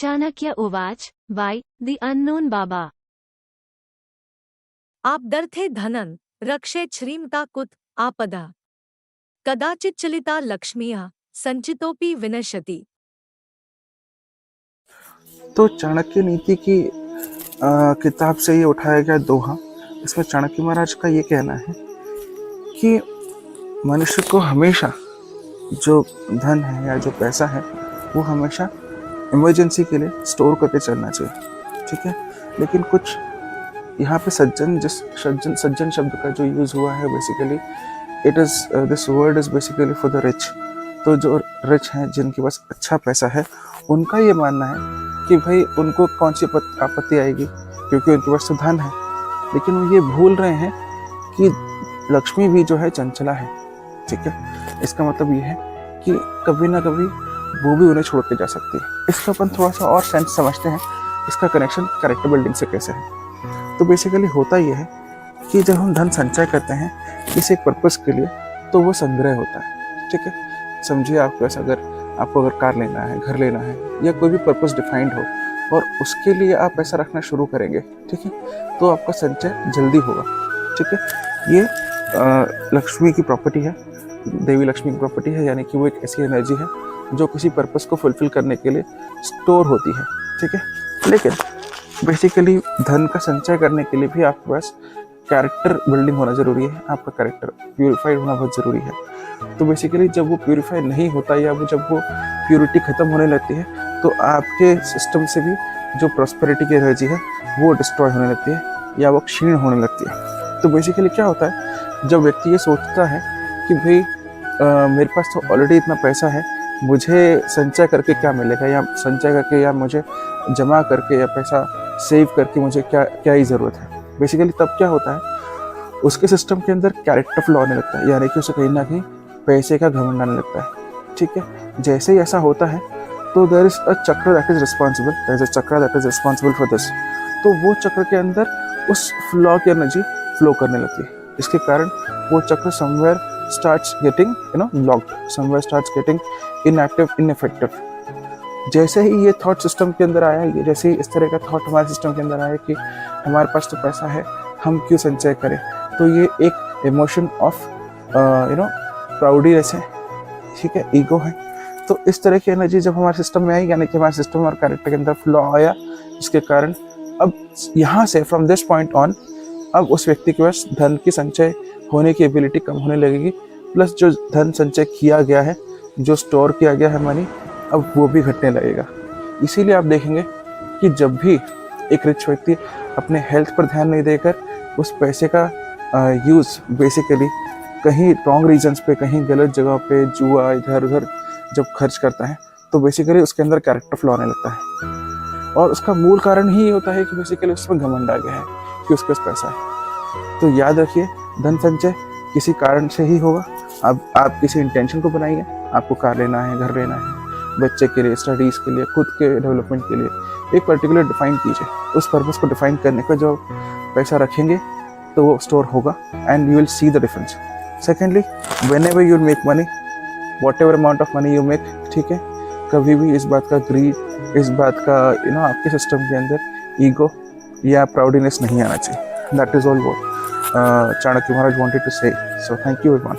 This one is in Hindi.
चाणक्य उवाच बाय द अननोन बाबा। आप्दर्थे धनं रक्षेत् श्रीमता कुत आपदा कदाचित् चलिता लक्ष्मीः संचितोपि विनश्यति। तो चाणक्य नीति की किताब से ये उठाया गया दोहा। इसमें चाणक्य महाराज का ये कहना है कि मनुष्य को हमेशा जो धन है या जो पैसा है वो हमेशा इमरजेंसी के लिए स्टोर करके चलना चाहिए, ठीक है। लेकिन कुछ यहाँ पे सज्जन शब्द का जो यूज़ हुआ है, basically it is this word is basically for the rich. तो जो रिच हैं, जिनके पास अच्छा पैसा है, उनका ये मानना है कि भाई उनको कौन सी आपत्ति आएगी क्योंकि उनके पास तो धन है। लेकिन वो ये भूल रहे हैं कि लक्ष्मी भी जो है चंचला है, ठीक है। इसका मतलब ये है कि कभी ना कभी वो भी उन्हें छोड़ के जा सकती है। इसका अपन थोड़ा सा और सेंस समझते हैं, इसका कनेक्शन कैरेक्टर बिल्डिंग से कैसे है। तो बेसिकली होता ये है कि जब हम धन संचय करते हैं किसी एक पर्पस के लिए, तो वो संग्रह होता है, ठीक है। समझिए आपको ऐसा, आपको अगर कार लेना है, घर लेना है, या कोई भी पर्पस डिफाइंड हो और उसके लिए आप पैसा रखना शुरू करेंगे, ठीक है, तो आपका संचय जल्दी होगा, ठीक है। ये लक्ष्मी की प्रॉपर्टी है, देवी लक्ष्मी की प्रॉपर्टी है, यानी कि वो एक ऐसी एनर्जी है जो किसी पर्पस को फुलफिल करने के लिए स्टोर होती है, ठीक है। लेकिन बेसिकली धन का संचय करने के लिए भी आपके पास कैरेक्टर बिल्डिंग होना ज़रूरी है, आपका कैरेक्टर प्यूरिफाइड होना बहुत ज़रूरी है। तो बेसिकली जब वो प्यूरिफाई नहीं होता या जब वो प्योरिटी ख़त्म होने लगती है, तो आपके सिस्टम से भी जो प्रॉस्पेरिटी की एनर्जी है वो डिस्ट्रॉय होने लगती है या वो क्षीण होने लगती है। तो बेसिकली क्या होता है, जब व्यक्ति ये सोचता है कि भाई मेरे पास तो ऑलरेडी इतना पैसा है, मुझे संचय करके क्या मिलेगा, या संचय करके या मुझे जमा करके या पैसा सेव करके मुझे क्या ही ज़रूरत है। बेसिकली तब क्या होता है, उसके सिस्टम के अंदर कैरेक्टर फ्लॉ आने लगता है, यानी कि उसे कहीं ना कहीं पैसे का घमंड आने लगता है, ठीक है। जैसे ही ऐसा होता है तो देयर इज अ चक्र that is responsible for this. तो वो चक्र के अंदर उस फ्लॉ की एनर्जी फ्लो करने लगती है, इसके कारण वो चक्र somewhere starts getting locked, somewhere starts getting inactive, ineffective. जैसे ही ये थॉट सिस्टम के अंदर आया, ये जैसे ही इस तरह का थॉट हमारे सिस्टम के अंदर आया कि हमारे पास तो पैसा है, हम क्यों संचय करें, तो ये एक इमोशन ऑफ प्राउडीनेस है, ठीक है, ईगो है। तो इस तरह की एनर्जी जब हमारे सिस्टम में आई, यानी कि हमारे सिस्टम और कैरेक्टर के अंदर फ्लॉ आया, जिसके कारण अब यहाँ से फ्रॉम दिस पॉइंट ऑन अब उस व्यक्ति के पास धन की संचय होने की एबिलिटी कम होने लगेगी, प्लस जो धन संचय किया गया है, जो स्टोर किया गया है मनी, अब वो भी घटने लगेगा। इसीलिए आप देखेंगे कि जब भी एक रिच व्यक्ति अपने हेल्थ पर ध्यान नहीं देकर उस पैसे का यूज़ बेसिकली कहीं रॉन्ग रीजन्स पे, कहीं गलत जगह पे, जुआ इधर उधर जब खर्च करता है, तो बेसिकली उसके अंदर कैरेक्टर फ्लॉ आने लगता है। और उसका मूल कारण ही होता है कि बेसिकली उसमें घमंड आ गया है कि उसके पास पैसा है। तो याद रखिए, धन संचय किसी कारण से ही होगा। अब आप किसी इंटेंशन को बनाइए, आपको कार लेना है, घर लेना है, बच्चे के लिए, स्टडीज़ के लिए, खुद के डेवलपमेंट के लिए एक पर्टिकुलर डिफाइन कीजिए। उस पर्पस को डिफाइन करने का जो पैसा रखेंगे तो वो स्टोर होगा and you will see the difference. Secondly, when ever you make money, what ever amount of money you make, ठीक है, कभी भी इस बात का ग्रीड, इस बात का आपके सिस्टम के अंदर ईगो या प्राउडीनेस नहीं आना चाहिए। That is all what Chanakya Maharaj wanted to say. So thank you everyone.